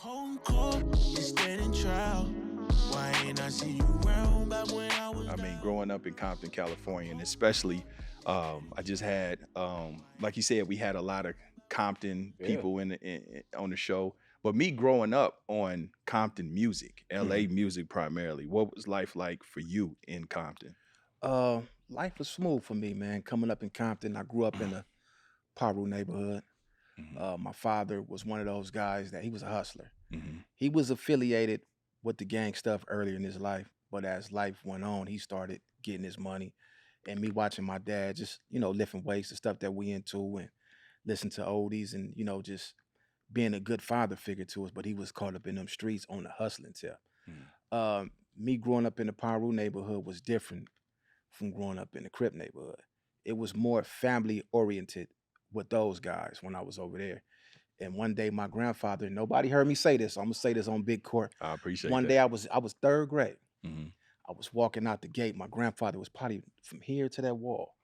I mean, growing up in Compton, California, and especially, I just had, like you said, we had a lot of Compton people on the show. But me growing up on Compton music, LA music primarily, what was life like for you in Compton? Life was smooth for me, man. Coming up in Compton, I grew up in the Paru neighborhood. My father was one of those guys that he was a hustler. He was affiliated with the gang stuff earlier in his life, but as life went on, he started getting his money. And me watching my dad just, lifting weights, the stuff that we into, and listen to oldies, and just being a good father figure to us. But he was caught up in them streets on the hustling tip. Me growing up in the Paru neighborhood was different from growing up in the Crip neighborhood. It was more family oriented with those guys when I was over there. And one day my grandfather, nobody heard me say this, so I'm gonna say this on big court. I appreciate One that. day I was third grade. hmm I was walking out the gate. My grandfather was probably from here to that wall.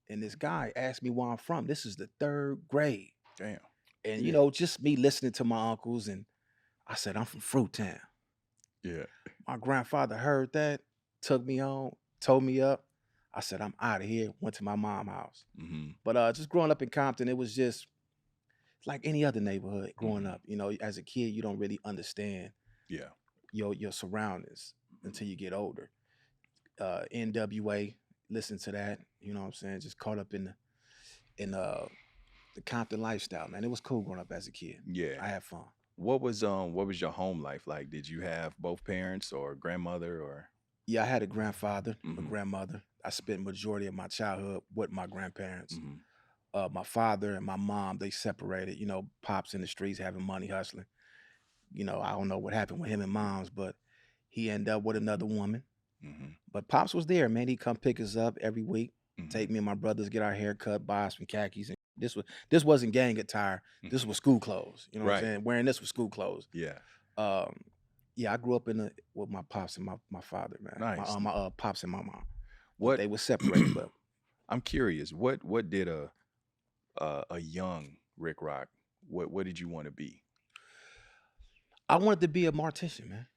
And this guy asked me where I'm from. This is the third grade. Damn. And Yeah. just me listening to my uncles, and I said, I'm from Fruittown. Yeah. My grandfather heard that, took me home, told me up. I said, I'm out of here, went to my mom's house. But just growing up in Compton, it was just like any other neighborhood growing up. As a kid, you don't really understand Yeah. your surroundings until you get older. NWA, listen to that, you know what I'm saying? Just caught up in the Compton lifestyle, man. It was cool growing up as a kid. Yeah. I had fun. What was your home life like? Did you have both parents or grandmother or? Yeah, I had a grandfather, a grandmother. I spent majority of my childhood with my grandparents. My father and my mom, they separated. Pops in the streets having money hustling. I don't know what happened with him and mom's, but he ended up with another woman. But Pops was there, man. He'd come pick us up every week, take me and my brothers, get our hair cut, buy us some khakis. And this wasn't gang attire. This was school clothes. You know what I'm saying? Wearing this was school clothes. Yeah. Yeah, I grew up with my pops and my father, man. Nice. My pops and my mom. What they were separated, but I'm curious. What did a young Rick Roc? What did you want to be? I wanted to be a mortician, man.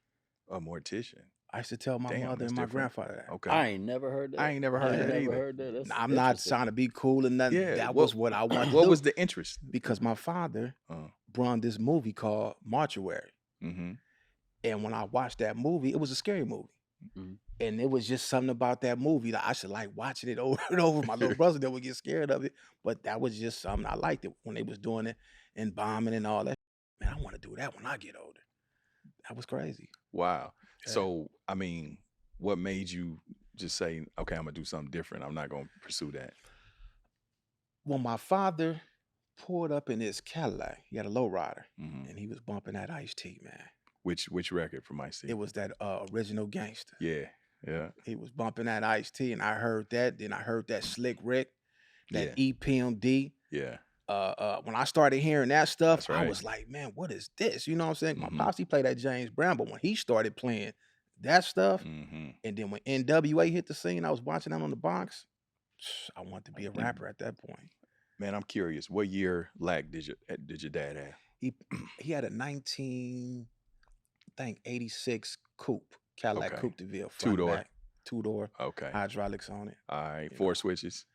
A mortician. I used to tell my mother and my grandfather that. Okay. I ain't never heard that. I ain't never heard that either. That's I'm not trying to be cool and nothing. Yeah, that was what I wanted. What was the interest? Because my father brought this movie called Mortuary. And when I watched that movie, it was a scary movie. And it was just something about that movie that I should like watching it over and over. My little brother that would get scared of it. But that was just something I liked it when they was doing it and bombing and all that. Man, I want to do that when I get older. That was crazy. Wow. Yeah. So, I mean, what made you just say, okay, I'm going to do something different. I'm not going to pursue that? Well, my father pulled up in his Cadillac. He had a lowrider. And he was bumping that Ice-T, man. Which record from Ice-T? It was that Original Gangster. Yeah, yeah. He was bumping that Ice-T, and I heard that. Then I heard that Slick Rick, that EPMD. Yeah. When I started hearing that stuff, I was like, man, what is this? You know what I'm saying? My pops, he played that James Brown, but when he started playing that stuff, and then when NWA hit the scene, I was watching that on the box. I wanted to be a rapper at that point. Man, I'm curious. What year LAC did your dad have? He had a 86 coupe, Cadillac Coupe de Ville. Two-door. Okay. Hydraulics on it. All right. 4 switches.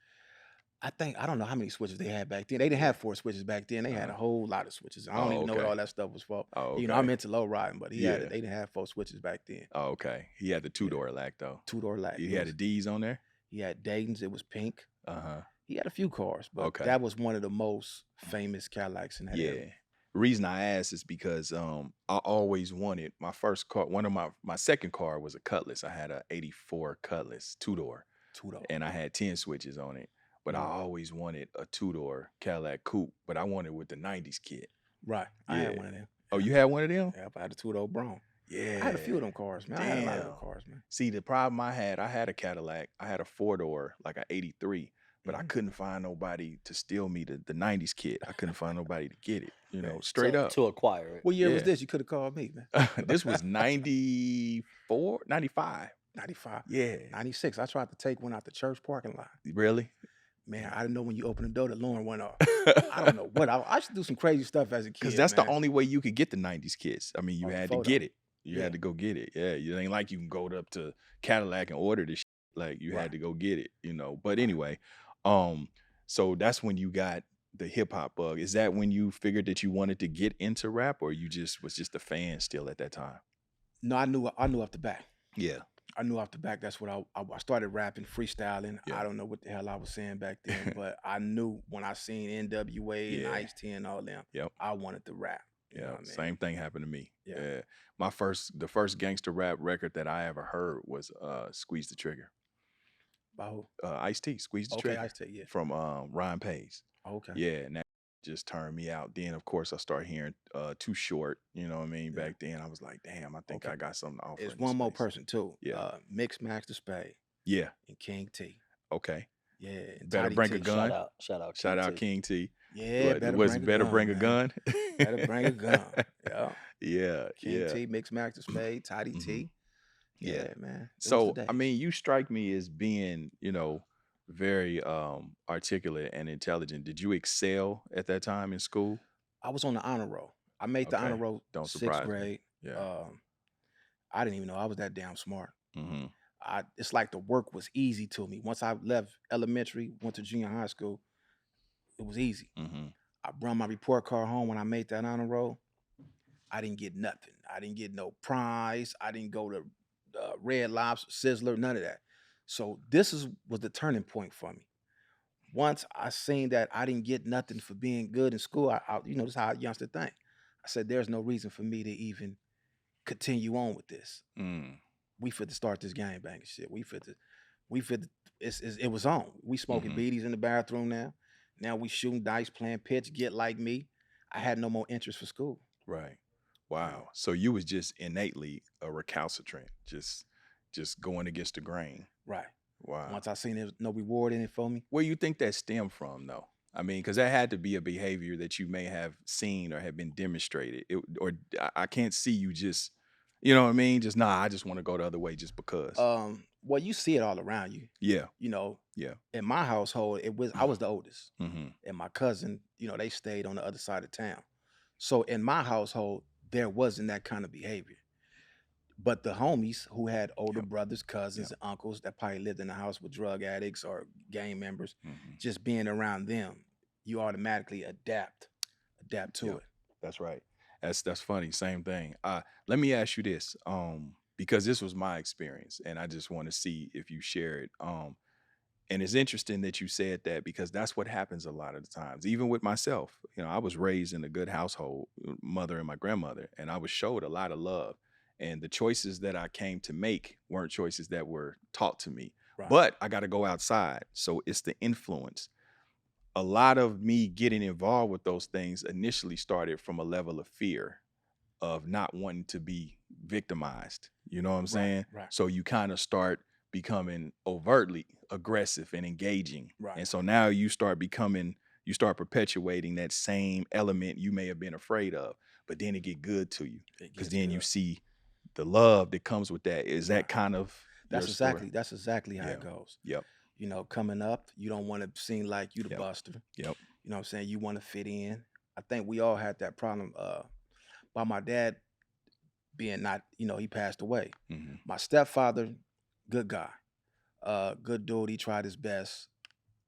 I don't know how many switches they had back then. They didn't have 4 switches back then. They had a whole lot of switches. I don't even know what all that stuff was for. Oh, okay. I'm into low riding, but they didn't have 4 switches back then. Oh, okay. He had the 2-door LAC though. 2-door LAC. He had the D's on there? He had Dayton's. It was pink. He had a few cars, but that was one of the most famous Cadillacs in that area. The reason I asked is because I always wanted my first car. One of my second car was a Cutlass. I had a 84 Cutlass 2-door. And I had 10 switches on it. But I always wanted a 2-door Cadillac coupe, but I wanted with the 90s kit. Right. I had one of them. Oh, you had one of them? Yeah, I had a 2-door Brougham. Yeah. I had a few of them cars, man. Damn. I had a lot of them cars, man. See, the problem I had a Cadillac. I had a 4-door, like an 83, but I couldn't find nobody to steal me the 90s kit. I couldn't find nobody to get it, straight up. To acquire it. What year was this? You could have called me, man. This was 94, 95. 95. Yeah. 96. I tried to take one out the church parking lot. Really? Man, I didn't know when you opened the door, the alarm went off. I don't know what. I used to do some crazy stuff as a Because kid, that's the man. only way you could get the 90s kids. I mean, you On the had to photo. get it. You Yeah. had to go get it. Yeah, it ain't like you can go up to Cadillac and order this shit. Like you Right. had to go get it, you know. But Right. anyway, so that's when you got the hip hop bug. Is that when you figured that you wanted to get into rap, or you just was just a fan still at that time? No, I knew off the back. Yeah. I knew off the back. That's what I started rapping, freestyling. Yeah. I don't know what the hell I was saying back then, but I knew when I seen NWA and Yeah. Ice-T and all them, Yep. I wanted to rap. You know Yeah. what I mean? Same thing happened to me. Yeah. Yeah. The first gangster rap record that I ever heard was Squeeze the Trigger. By who? Ice-T, Squeeze the Okay, Trigger. Ice-T, yeah. From Ryan Pace. Okay. Yeah, and that just turned me out. Then of course I started hearing Too Short, you know what I mean? Yeah. Back then I was like, damn, I think Okay. I got something to offer. It's in this one more space. person too. Yeah. Mix Max the Spade Yeah. and King T. Okay. Yeah. And Better Tidy bring T. a gun. Shout out King T. Yeah, What, better was bring a better gun, bring a man. gun? Better bring a gun. Yeah. Yeah. King Yeah. T, Mix Max the Spade, Tidy T. Yeah. Man. So I mean, you strike me as being, you know, very articulate and intelligent. Did you excel at that time in school? I was on the honor roll. I made the honor Okay. roll Don't 6th surprise me. grade. Yeah. I didn't even know I was that damn smart. Mm-hmm. It's like the work was easy to me. Once I left elementary, went to junior high school, it was easy. Mm-hmm. I brought my report card home when I made that honor roll. I didn't get nothing. I didn't get no prize. I didn't go to Red Lobster, Sizzler, none of that. So this was the turning point for me. Once I seen that I didn't get nothing for being good in school, this is how a youngster think. I said, there's no reason for me to even continue on with this. We fit to start this gang banging shit. We fit. It was on. We smoking beaties in the bathroom now. Now we shooting dice, playing pitch, get like me. I had no more interest for school. Right. Wow. So you was just innately a recalcitrant, just going against the grain. Right. Wow. Once I seen there's no reward in it for me. Where you think that stemmed from, though? I mean, because that had to be a behavior that you may have seen or have been demonstrated. I can't see you just, you know what I mean? Just I just want to go the other way just because. Well, you see it all around you. Yeah. You know. Yeah. In my household, I was the oldest, and my cousin, they stayed on the other side of town. So in my household, there wasn't that kind of behavior. But the homies who had older brothers, cousins, and uncles that probably lived in the house with drug addicts or gang members, just being around them, you automatically adapt to it. That's right. That's funny. Same thing. Let me ask you this, because this was my experience, and I just want to see if you share it. And it's interesting that you said that, because that's what happens a lot of the times. Even with myself, I was raised in a good household, mother and my grandmother, and I was showed a lot of love. And the choices that I came to make weren't choices that were taught to me. Right. But I got to go outside. So it's the influence. A lot of me getting involved with those things initially started from a level of fear of not wanting to be victimized. You know what I'm saying? Right. So you kind of start becoming overtly aggressive and engaging. Right. And so now you start perpetuating that same element you may have been afraid of, but then it get good to you, because then you see the love that comes with that. Is that kind of that's exactly how it goes. Yep. Coming up, you don't want to seem like you the buster. Yep. You know what I'm saying? You want to fit in. I think we all had that problem. By my dad being not, he passed away. My stepfather, good guy, good dude. He tried his best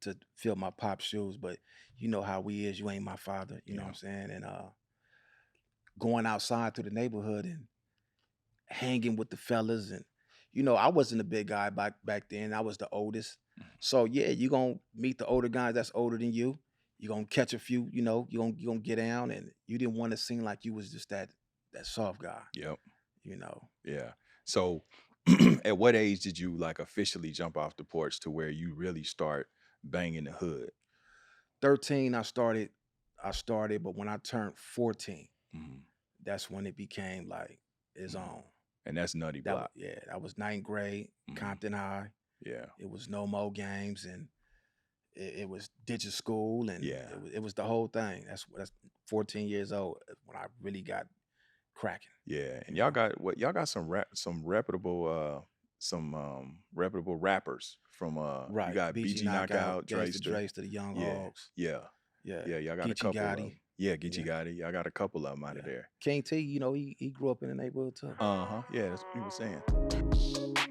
to fill my pop's shoes, but you know how we is. You ain't my father. You know what I'm saying? And going outside to the neighborhood and hanging with the fellas, and I wasn't a big guy back then. I was the oldest. So yeah, you're gonna meet the older guys that's older than you. You're gonna catch a few, you're gonna get down, and you didn't want to seem like you was just that soft guy. Yep. Yeah. So at what age did you officially jump off the porch to where you really start banging the hood? 13, I started, but when I turned 14, that's when it became its own. And that's Nutty Block. That was 9th grade, Compton High. Yeah. It was no more games, and it was digital school, and it was the whole thing. That's 14 years old when I really got cracking. Yeah, and y'all got some reputable reputable rappers from you Right. got BG BG Knockout, Knockout, Gangsta Drayster. Drace to the Young Yeah, Hogs. yeah, Yeah. yeah. Y'all got a Geechee couple of them. Gotti. Yeah, Geechee Yeah. Gotti. Y'all got a couple of them out of Yeah. there. King T, you know, he grew up in the neighborhood too. Yeah, that's what he was saying.